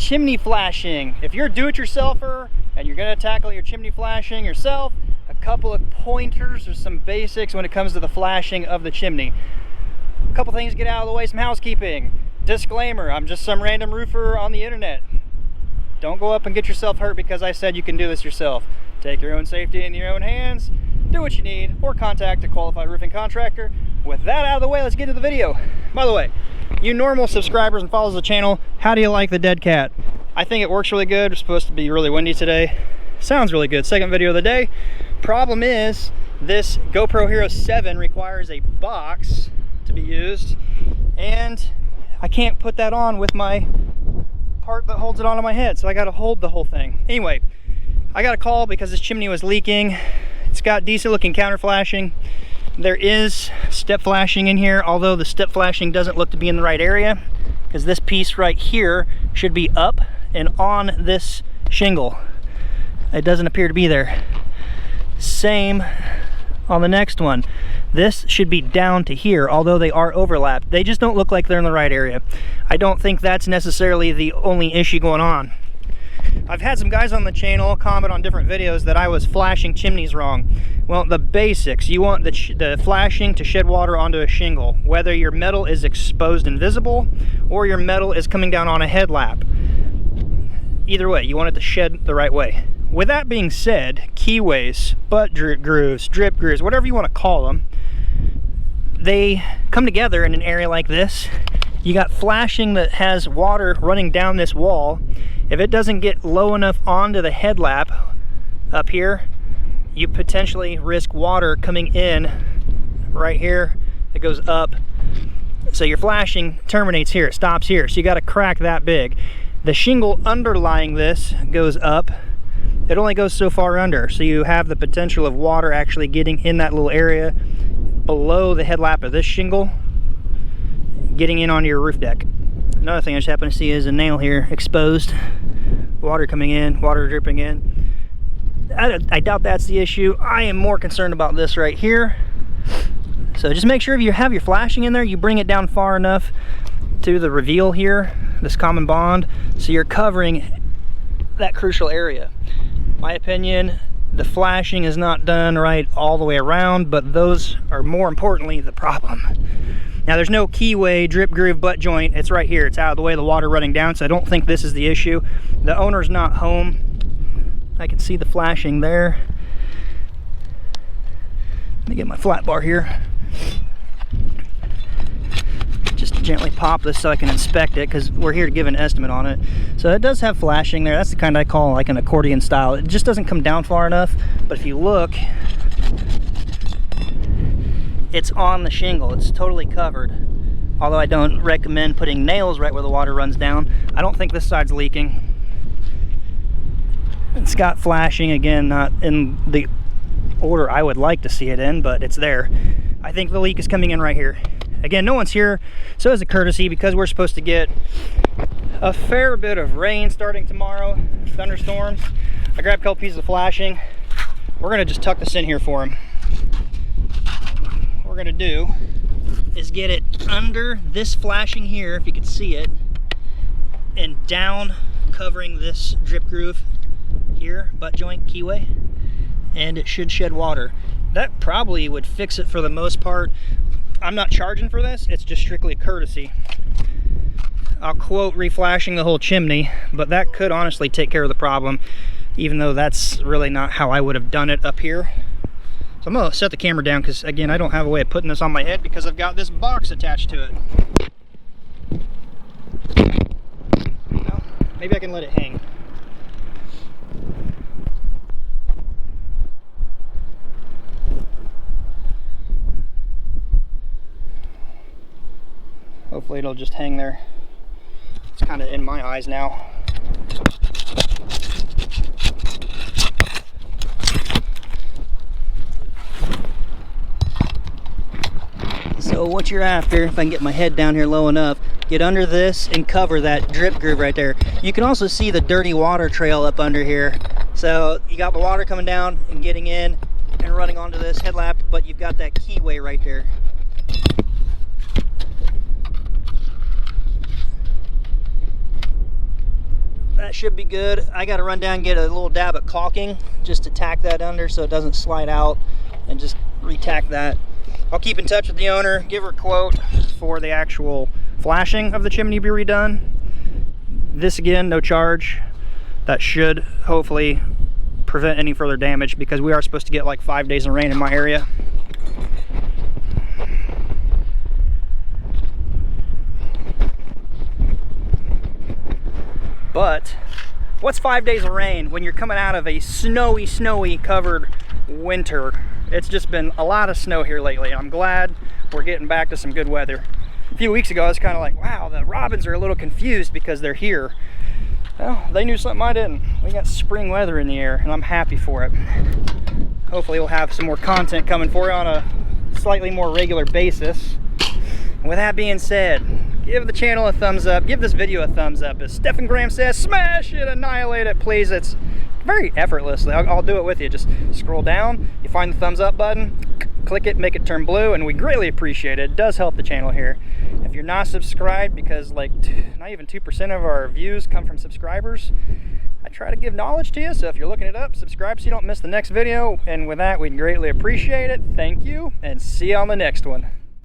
chimney flashing. If you're a do-it-yourselfer and you're gonna tackle your chimney flashing yourself, a couple of pointers or some basics when it comes to the flashing of the chimney. A couple things to get out of the way, some housekeeping. Disclaimer, I'm just some random roofer on the internet. Don't go up and get yourself hurt because I said you can do this yourself. Take your own safety in your own hands, do what you need, or contact a qualified roofing contractor. With that out of the way, let's get to the video. By the way, you normal subscribers and followers of the channel, how do you like the dead cat? I think it works really good. It's supposed to be really windy today. Sounds really good. Second video of the day. Problem is, this GoPro Hero 7 requires a box to be used, and I can't put that on with my part that holds it onto my head, so I gotta hold the whole thing. Anyway, I got a call because this chimney was leaking. It's got decent looking counter flashing. There is step flashing in here, although the step flashing doesn't look to be in the right area, because this piece right here should be up and on this shingle. It doesn't appear to be there. Same on the next one. This should be down to here, although they are overlapped. They just don't look like they're in the right area. I don't think that's necessarily the only issue going on. I've had some guys on the channel comment on different videos that I was flashing chimneys wrong. Well, the basics, you want the flashing to shed water onto a shingle, whether your metal is exposed and visible or your metal is coming down on a headlap. Either way, you want it to shed the right way. With that being said, keyways, butt grooves, drip grooves, whatever you want to call them, they come together in an area like this. You got flashing that has water running down this wall. If it doesn't get low enough onto the headlap up here, you potentially risk water coming in right here. It goes up. So your flashing terminates here, it stops here. So you got to crack that big. The shingle underlying this goes up. It only goes so far under, so you have the potential of water actually getting in that little area below the headlap of this shingle, getting in onto your roof deck. Another thing I just happen to see is a nail here exposed. Water coming in, water dripping in. I doubt that's the issue. I am more concerned about this right here. So just make sure if you have your flashing in there, you bring it down far enough to the reveal here, this common bond, so you're covering that crucial area. My opinion, the flashing is not done right all the way around, but those are more importantly the problem. Now there's no keyway, drip groove, butt joint. It's right here. It's out of the way of the water running down, so I don't think this is the issue. The owner's not home. I can see the flashing there. Let me get my flat bar here. Just gently pop this so I can inspect it, because we're here to give an estimate on it. So it does have flashing there. That's the kind I call like an accordion style. It just doesn't come down far enough, but if you look, it's on the shingle. It's totally covered. Although I don't recommend putting nails right where the water runs down. I don't think this side's leaking. It's got flashing, again, not in the order I would like to see it in, but it's there. I think the leak is coming in right here. Again, no one's here, so as a courtesy, because we're supposed to get a fair bit of rain starting tomorrow, thunderstorms, I grabbed a couple pieces of flashing. We're gonna just tuck this in here for him. What we're gonna do is get it under this flashing here, if you can see it, and down covering this drip groove here, butt joint, keyway, and it should shed water. That probably would fix it for the most part. I'm not charging for this, it's just strictly a courtesy. I'll quote reflashing the whole chimney, but that could honestly take care of the problem, even though that's really not how I would have done it up here. So I'm gonna set the camera down because, again, I don't have a way of putting this on my head because I've got this box attached to it. Well, maybe I can let it hang. Hopefully it'll just hang there. It's kind of in my eyes now. So what you're after, if I can get my head down here low enough, get under this and cover that drip groove right there. You can also see the dirty water trail up under here. So you got the water coming down and getting in and running onto this headlap, but you've got that keyway right there. That should be good. I got to run down and get a little dab of caulking just to tack that under so it doesn't slide out, and just re-tack that. I'll keep in touch with the owner, give her a quote for the actual flashing of the chimney be redone. This again, no charge. That should hopefully prevent any further damage, because we are supposed to get like 5 days of rain in my area. But what's 5 days of rain when you're coming out of a snowy covered winter? It's just been a lot of snow here lately. I'm glad we're getting back to some good weather. A few weeks ago, I was kind of like, wow, the robins are a little confused because they're here. Well, they knew something I didn't. We got spring weather in the air, and I'm happy for it. Hopefully we'll have some more content coming for you on a slightly more regular basis. With that being said, give the channel a thumbs up. Give this video a thumbs up. As Stephen Graham says, smash it, annihilate it, please. It's very effortlessly. I'll do it with you. Just scroll down, you find the thumbs up button, click it, make it turn blue, and we greatly appreciate it. It does help the channel here. If you're not subscribed, because like not even 2% of our views come from subscribers, I try to give knowledge to you. So if you're looking it up, subscribe so you don't miss the next video. And with that, we'd greatly appreciate it. Thank you, and see you on the next one.